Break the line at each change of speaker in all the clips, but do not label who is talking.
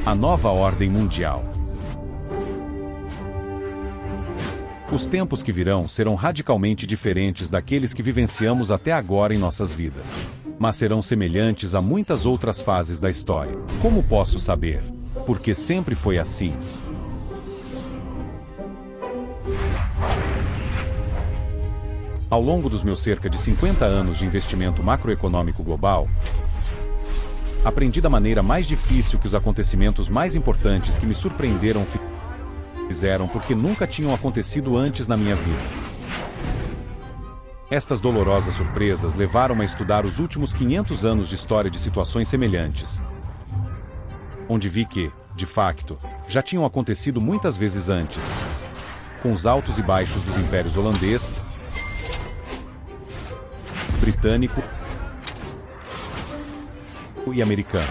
A nova ordem mundial. Os tempos que virão serão radicalmente diferentes daqueles que vivenciamos até agora em nossas vidas. Mas serão semelhantes a muitas outras fases da história. Como posso saber? Porque sempre foi assim. Ao longo dos meus cerca de 50 anos de investimento macroeconômico global, aprendi da maneira mais difícil que os acontecimentos mais importantes que me surpreenderam fizeram porque nunca tinham acontecido antes na minha vida. Estas dolorosas surpresas levaram-me a estudar os últimos 500 anos de história de situações semelhantes, onde vi que, de facto, já tinham acontecido muitas vezes antes, com os altos e baixos dos impérios holandês, britânico e americano.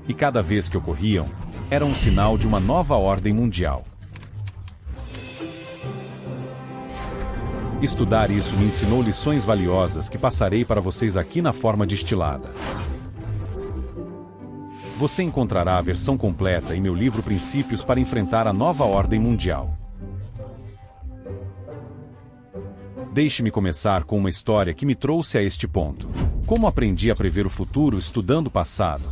E cada vez que ocorriam, era um sinal de uma nova ordem mundial. Estudar isso me ensinou lições valiosas que passarei para vocês aqui na forma destilada. Você encontrará a versão completa em meu livro Princípios para Enfrentar a Nova Ordem Mundial. Deixe-me começar com uma história que me trouxe a este ponto. Como aprendi a prever o futuro estudando o passado.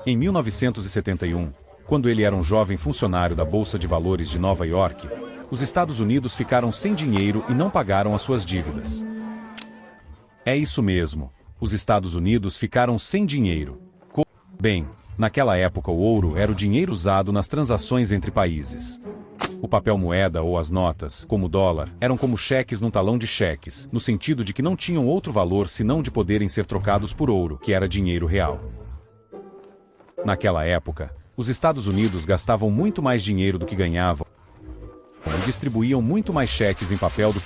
Em 1971, quando ele era um jovem funcionário da Bolsa de Valores de Nova York, os Estados Unidos ficaram sem dinheiro e não pagaram as suas dívidas. É isso mesmo, os Estados Unidos ficaram sem dinheiro. Bem, naquela época o ouro era o dinheiro usado nas transações entre países. O papel moeda ou as notas, como o dólar, eram como cheques num talão de cheques, no sentido de que não tinham outro valor senão de poderem ser trocados por ouro, que era dinheiro real. Naquela época, os Estados Unidos gastavam muito mais dinheiro do que ganhavam e distribuíam muito mais cheques em papel do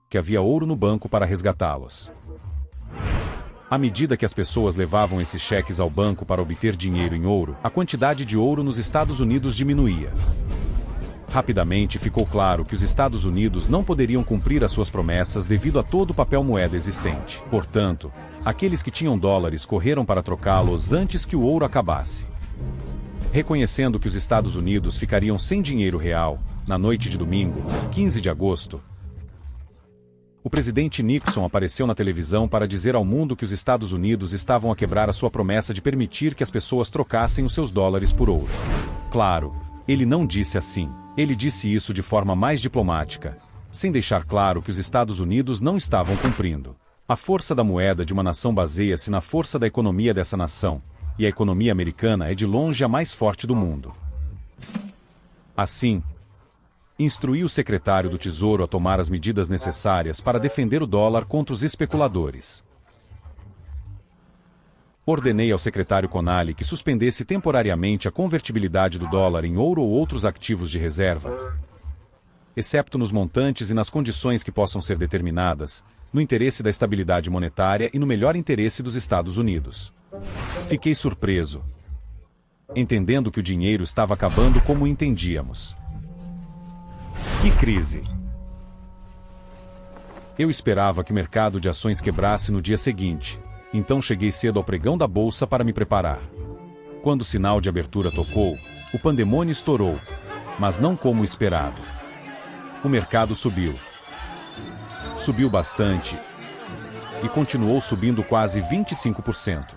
que havia ouro no banco para resgatá-los. À medida que as pessoas levavam esses cheques ao banco para obter dinheiro em ouro, a quantidade de ouro nos Estados Unidos diminuía. Rapidamente ficou claro que os Estados Unidos não poderiam cumprir as suas promessas devido a todo o papel moeda existente. Portanto, aqueles que tinham dólares correram para trocá-los antes que o ouro acabasse. Reconhecendo que os Estados Unidos ficariam sem dinheiro real, na noite de domingo, 15 de agosto, o presidente Nixon apareceu na televisão para dizer ao mundo que os Estados Unidos estavam a quebrar a sua promessa de permitir que as pessoas trocassem os seus dólares por ouro. Claro, ele não disse assim. Ele disse isso de forma mais diplomática, sem deixar claro que os Estados Unidos não estavam cumprindo. A força da moeda de uma nação baseia-se na força da economia dessa nação, e a economia americana é de longe a mais forte do mundo. Assim, instruí o secretário do Tesouro a tomar as medidas necessárias para defender o dólar contra os especuladores. Ordenei ao secretário Connally que suspendesse temporariamente a convertibilidade do dólar em ouro ou outros ativos de reserva, excepto nos montantes e nas condições que possam ser determinadas, no interesse da estabilidade monetária e no melhor interesse dos Estados Unidos. Fiquei surpreso, entendendo que o dinheiro estava acabando como entendíamos. Que crise! Eu esperava que o mercado de ações quebrasse no dia seguinte, então cheguei cedo ao pregão da bolsa para me preparar. Quando o sinal de abertura tocou, o pandemônio estourou, mas não como esperado. O mercado subiu. Subiu bastante e continuou subindo quase 25%.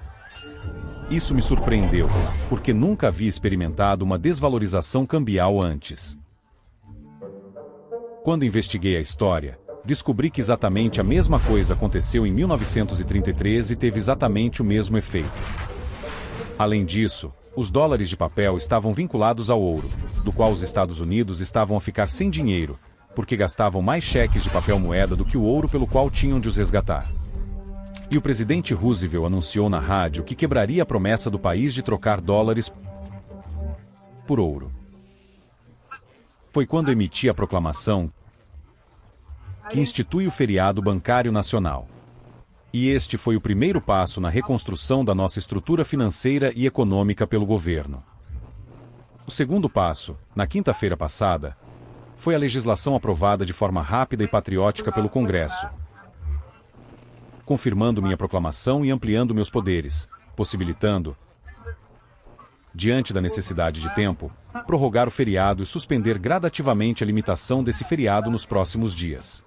Isso me surpreendeu, porque nunca havia experimentado uma desvalorização cambial antes. Quando investiguei a história, descobri que exatamente a mesma coisa aconteceu em 1933 e teve exatamente o mesmo efeito. Além disso, os dólares de papel estavam vinculados ao ouro, do qual os Estados Unidos estavam a ficar sem dinheiro, porque gastavam mais cheques de papel moeda do que o ouro pelo qual tinham de os resgatar. E o presidente Roosevelt anunciou na rádio que quebraria a promessa do país de trocar dólares por ouro. Foi quando emiti a proclamação que institui o feriado bancário nacional. E este foi o primeiro passo na reconstrução da nossa estrutura financeira e econômica pelo governo. O segundo passo, na quinta-feira passada, foi a legislação aprovada de forma rápida e patriótica pelo Congresso, confirmando minha proclamação e ampliando meus poderes, possibilitando, diante da necessidade de tempo, prorrogar o feriado e suspender gradativamente a limitação desse feriado nos próximos dias.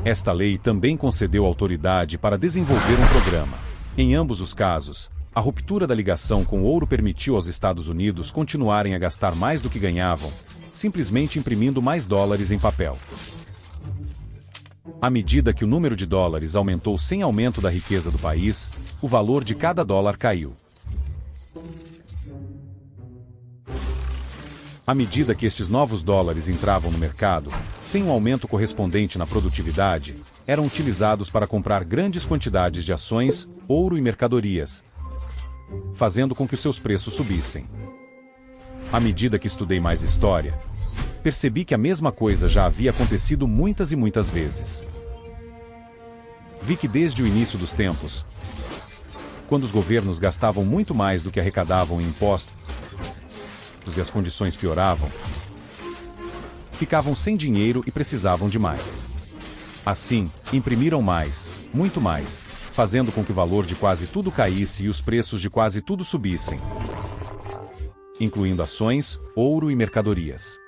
Esta lei também concedeu autoridade para desenvolver um programa. Em ambos os casos, a ruptura da ligação com o ouro permitiu aos Estados Unidos continuarem a gastar mais do que ganhavam, simplesmente imprimindo mais dólares em papel. À medida que o número de dólares aumentou sem aumento da riqueza do país, o valor de cada dólar caiu. À medida que estes novos dólares entravam no mercado, sem um aumento correspondente na produtividade, eram utilizados para comprar grandes quantidades de ações, ouro e mercadorias, fazendo com que os seus preços subissem. À medida que estudei mais história, percebi que a mesma coisa já havia acontecido muitas e muitas vezes. Vi que desde o início dos tempos, quando os governos gastavam muito mais do que arrecadavam em impostos e as condições pioravam, ficavam sem dinheiro e precisavam de mais. Assim, imprimiram mais, muito mais, fazendo com que o valor de quase tudo caísse e os preços de quase tudo subissem, incluindo ações, ouro e mercadorias.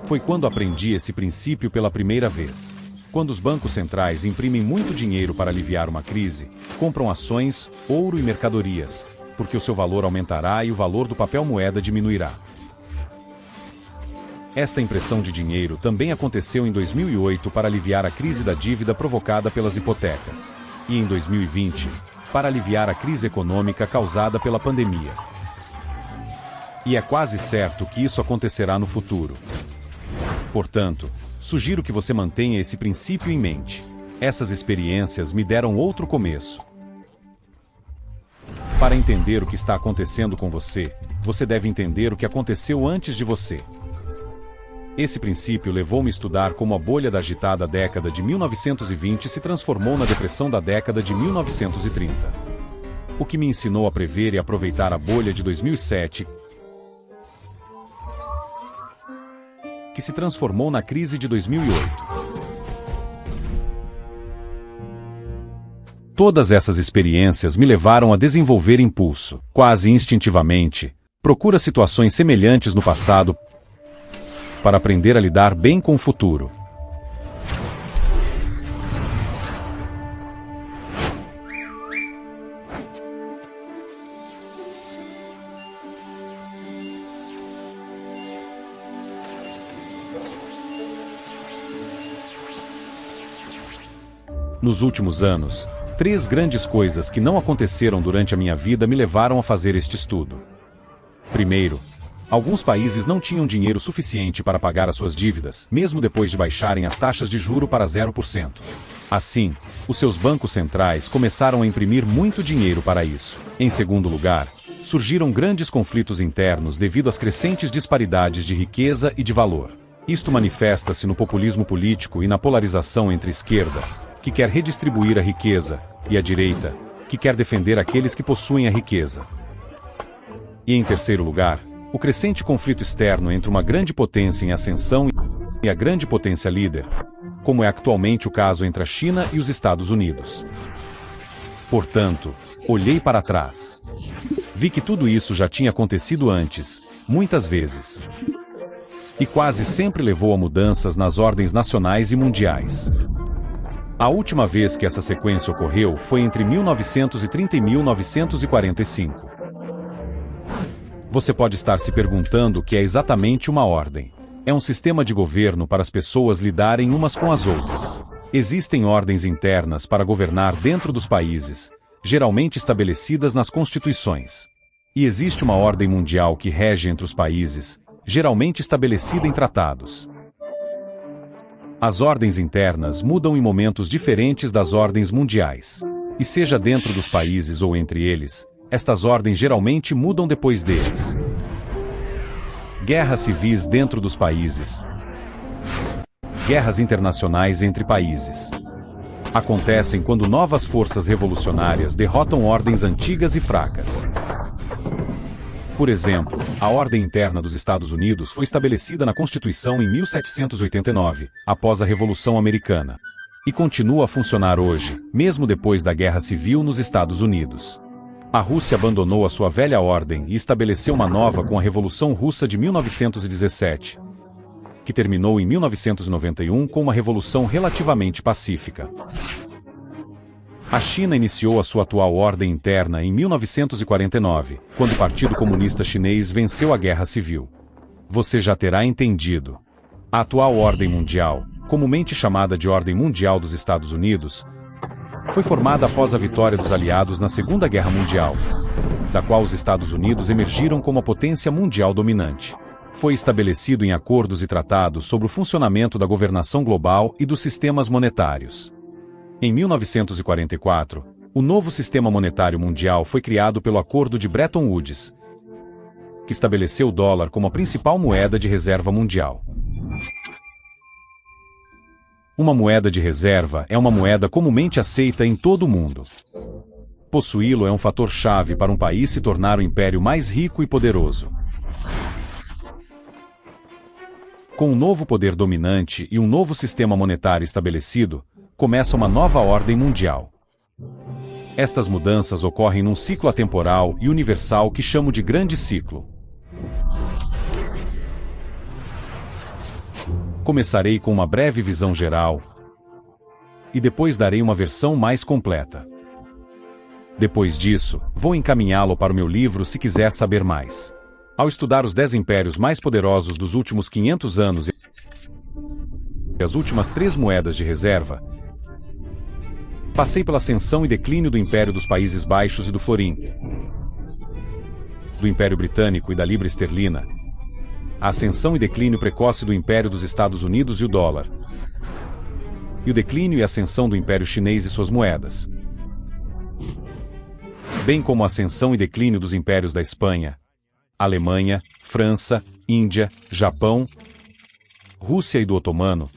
Foi quando aprendi esse princípio pela primeira vez. Quando os bancos centrais imprimem muito dinheiro para aliviar uma crise, compram ações, ouro e mercadorias, porque o seu valor aumentará e o valor do papel moeda diminuirá. Esta impressão de dinheiro também aconteceu em 2008 para aliviar a crise da dívida provocada pelas hipotecas, e em 2020, para aliviar a crise econômica causada pela pandemia. E é quase certo que isso acontecerá no futuro. Portanto, sugiro que você mantenha esse princípio em mente. Essas experiências me deram outro começo. Para entender o que está acontecendo com você, você deve entender o que aconteceu antes de você. Esse princípio levou-me a estudar como a bolha da agitada década de 1920 se transformou na depressão da década de 1930. O que me ensinou a prever e aproveitar a bolha de 2007, que se transformou na crise de 2008. Todas essas experiências me levaram a desenvolver impulso. Quase instintivamente, procura situações semelhantes no passado para aprender a lidar bem com o futuro. Nos últimos anos, 3 grandes coisas que não aconteceram durante a minha vida me levaram a fazer este estudo. Primeiro, alguns países não tinham dinheiro suficiente para pagar as suas dívidas, mesmo depois de baixarem as taxas de juro para 0%. Assim, os seus bancos centrais começaram a imprimir muito dinheiro para isso. Em segundo lugar, surgiram grandes conflitos internos devido às crescentes disparidades de riqueza e de valor. Isto manifesta-se no populismo político e na polarização entre a esquerda, que quer redistribuir a riqueza, e a direita, que quer defender aqueles que possuem a riqueza. E em terceiro lugar, o crescente conflito externo entre uma grande potência em ascensão e a grande potência líder, como é atualmente o caso entre a China e os Estados Unidos. Portanto, olhei para trás. Vi que tudo isso já tinha acontecido antes, muitas vezes. E quase sempre levou a mudanças nas ordens nacionais e mundiais. A última vez que essa sequência ocorreu foi entre 1930 e 1945. Você pode estar se perguntando o que é exatamente uma ordem. É um sistema de governo para as pessoas lidarem umas com as outras. Existem ordens internas para governar dentro dos países, geralmente estabelecidas nas constituições. E existe uma ordem mundial que rege entre os países, geralmente estabelecida em tratados. As ordens internas mudam em momentos diferentes das ordens mundiais. E seja dentro dos países ou entre eles, estas ordens geralmente mudam depois deles. Guerras civis dentro dos países. guerras internacionais entre países. Acontecem quando novas forças revolucionárias derrotam ordens antigas e fracas. Por exemplo, a ordem interna dos Estados Unidos foi estabelecida na Constituição em 1789, após a Revolução Americana, e continua a funcionar hoje, mesmo depois da Guerra Civil nos Estados Unidos. A Rússia abandonou a sua velha ordem e estabeleceu uma nova com a Revolução Russa de 1917, que terminou em 1991 com uma revolução relativamente pacífica. A China iniciou a sua atual ordem interna em 1949, quando o Partido Comunista Chinês venceu a Guerra Civil. Você já terá entendido. A atual ordem mundial, comumente chamada de Ordem Mundial dos Estados Unidos, foi formada após a vitória dos aliados na Segunda Guerra Mundial, da qual os Estados Unidos emergiram como a potência mundial dominante. Foi estabelecido em acordos e tratados sobre o funcionamento da governação global e dos sistemas monetários. Em 1944, o novo sistema monetário mundial foi criado pelo Acordo de Bretton Woods, que estabeleceu o dólar como a principal moeda de reserva mundial. Uma moeda de reserva é uma moeda comumente aceita em todo o mundo. Possuí-lo é um fator-chave para um país se tornar o império mais rico e poderoso. Com um novo poder dominante e um novo sistema monetário estabelecido, começa uma nova ordem mundial. Estas mudanças ocorrem num ciclo atemporal e universal que chamo de Grande Ciclo. Começarei com uma breve visão geral e depois darei uma versão mais completa. Depois disso, vou encaminhá-lo para o meu livro se quiser saber mais. Ao estudar os 10 impérios mais poderosos dos últimos 500 anos e as últimas 3 moedas de reserva, passei pela ascensão e declínio do Império dos Países Baixos e do Florim, do Império Britânico e da Libra Esterlina, a ascensão e declínio precoce do Império dos Estados Unidos e o dólar, e o declínio e ascensão do Império Chinês e suas moedas, bem como a ascensão e declínio dos impérios da Espanha, Alemanha, França, Índia, Japão, Rússia e do Otomano,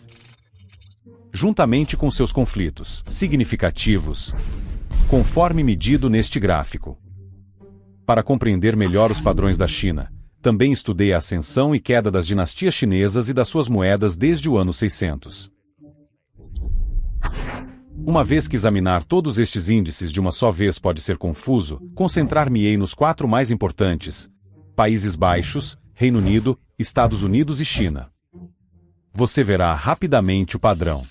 juntamente com seus conflitos significativos, conforme medido neste gráfico. Para compreender melhor os padrões da China, também estudei a ascensão e queda das dinastias chinesas e das suas moedas desde o ano 600. Uma vez que examinar todos estes índices de uma só vez pode ser confuso, concentrar-me-ei nos 4 mais importantes: Países Baixos, Reino Unido, Estados Unidos e China. Você verá rapidamente o padrão.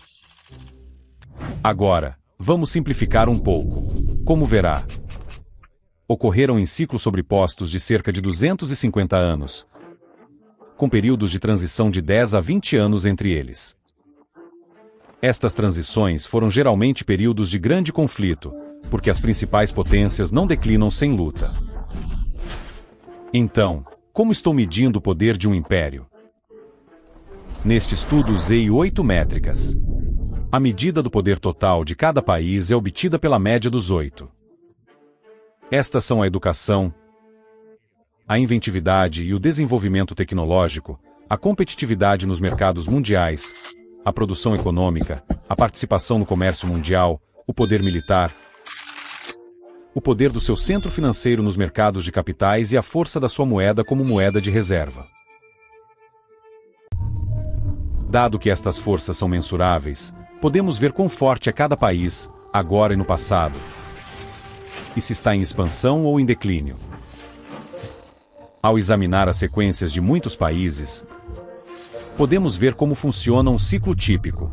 Agora, vamos simplificar um pouco. Como verá, ocorreram em ciclos sobrepostos de cerca de 250 anos, com períodos de transição de 10 a 20 anos entre eles. Estas transições foram geralmente períodos de grande conflito, porque as principais potências não declinam sem luta. Então, como estou medindo o poder de um império? Neste estudo usei 8 métricas. A medida do poder total de cada país é obtida pela média dos 8. Estas são a educação, a inventividade e o desenvolvimento tecnológico, a competitividade nos mercados mundiais, a produção econômica, a participação no comércio mundial, o poder militar, o poder do seu centro financeiro nos mercados de capitais e a força da sua moeda como moeda de reserva. Dado que estas forças são mensuráveis, podemos ver quão forte é cada país, agora e no passado, e se está em expansão ou em declínio. Ao examinar as sequências de muitos países, podemos ver como funciona um ciclo típico.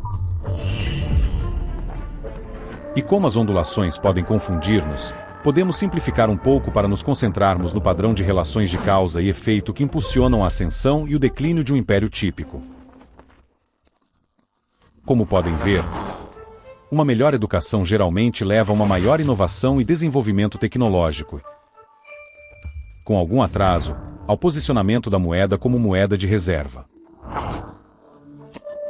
E como as ondulações podem confundir-nos, podemos simplificar um pouco para nos concentrarmos no padrão de relações de causa e efeito que impulsionam a ascensão e o declínio de um império típico. Como podem ver, uma melhor educação geralmente leva a uma maior inovação e desenvolvimento tecnológico, com algum atraso, ao posicionamento da moeda como moeda de reserva.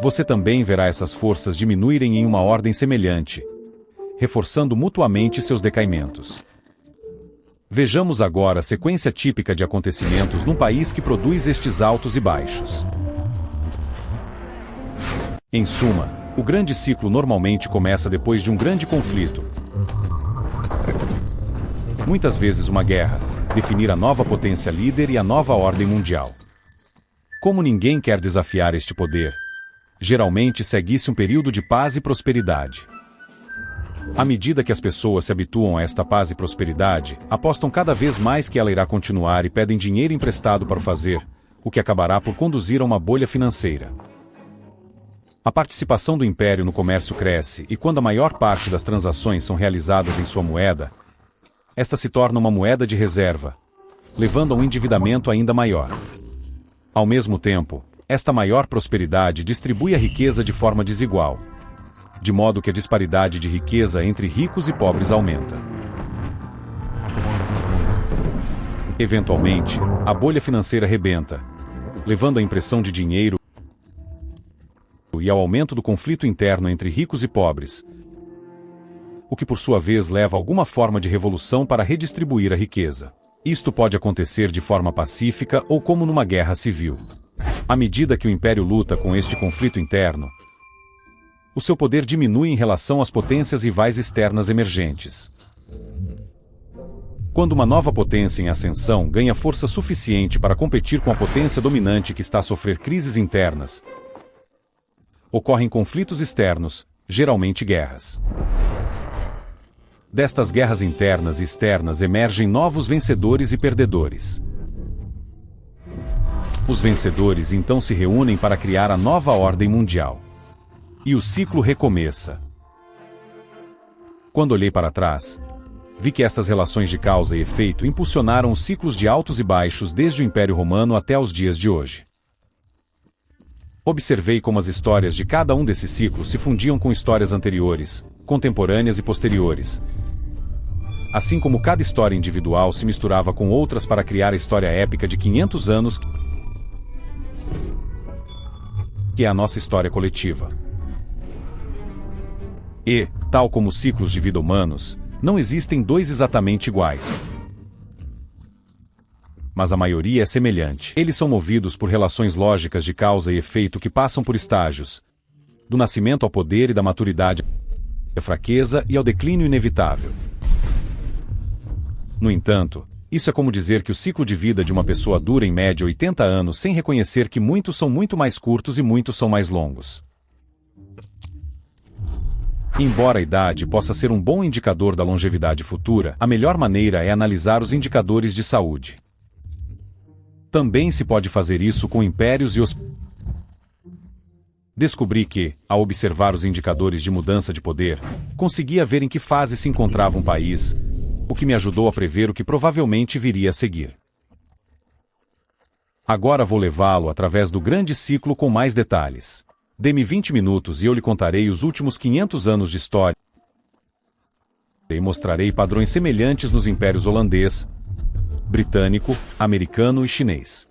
Você também verá essas forças diminuírem em uma ordem semelhante, reforçando mutuamente seus decaimentos. Vejamos agora a sequência típica de acontecimentos num país que produz estes altos e baixos. Em suma, o grande ciclo normalmente começa depois de um grande conflito. Muitas vezes uma guerra, definir a nova potência líder e a nova ordem mundial. Como ninguém quer desafiar este poder, geralmente segue-se um período de paz e prosperidade. À medida que as pessoas se habituam a esta paz e prosperidade, apostam cada vez mais que ela irá continuar e pedem dinheiro emprestado para o fazer, o que acabará por conduzir a uma bolha financeira. A participação do império no comércio cresce e quando a maior parte das transações são realizadas em sua moeda, esta se torna uma moeda de reserva, levando a um endividamento ainda maior. Ao mesmo tempo, esta maior prosperidade distribui a riqueza de forma desigual, de modo que a disparidade de riqueza entre ricos e pobres aumenta. Eventualmente, a bolha financeira rebenta, levando à impressão de dinheiro e ao aumento do conflito interno entre ricos e pobres, o que por sua vez leva a alguma forma de revolução para redistribuir a riqueza. Isto pode acontecer de forma pacífica ou como numa guerra civil. À medida que o império luta com este conflito interno, o seu poder diminui em relação às potências rivais externas emergentes. Quando uma nova potência em ascensão ganha força suficiente para competir com a potência dominante que está a sofrer crises internas, ocorrem conflitos externos, geralmente guerras. Destas guerras internas e externas emergem novos vencedores e perdedores. Os vencedores então se reúnem para criar a nova ordem mundial. E o ciclo recomeça. Quando olhei para trás, vi que estas relações de causa e efeito impulsionaram os ciclos de altos e baixos desde o Império Romano até os dias de hoje. Observei como as histórias de cada um desses ciclos se fundiam com histórias anteriores, contemporâneas e posteriores, assim como cada história individual se misturava com outras para criar a história épica de 500 anos, que é a nossa história coletiva. E, tal como os ciclos de vida humanos, não existem dois exatamente iguais. Mas a maioria é semelhante. Eles são movidos por relações lógicas de causa e efeito que passam por estágios, do nascimento ao poder e da maturidade à fraqueza e ao declínio inevitável. No entanto, isso é como dizer que o ciclo de vida de uma pessoa dura em média 80 anos sem reconhecer que muitos são muito mais curtos e muitos são mais longos. Embora a idade possa ser um bom indicador da longevidade futura, a melhor maneira é analisar os indicadores de saúde. Também se pode fazer isso com impérios e Descobri que, ao observar os indicadores de mudança de poder, conseguia ver em que fase se encontrava um país, o que me ajudou a prever o que provavelmente viria a seguir. Agora vou levá-lo através do grande ciclo com mais detalhes. Dê-me 20 minutos e eu lhe contarei os últimos 500 anos de história e mostrarei padrões semelhantes nos impérios holandês, britânico, americano e chinês.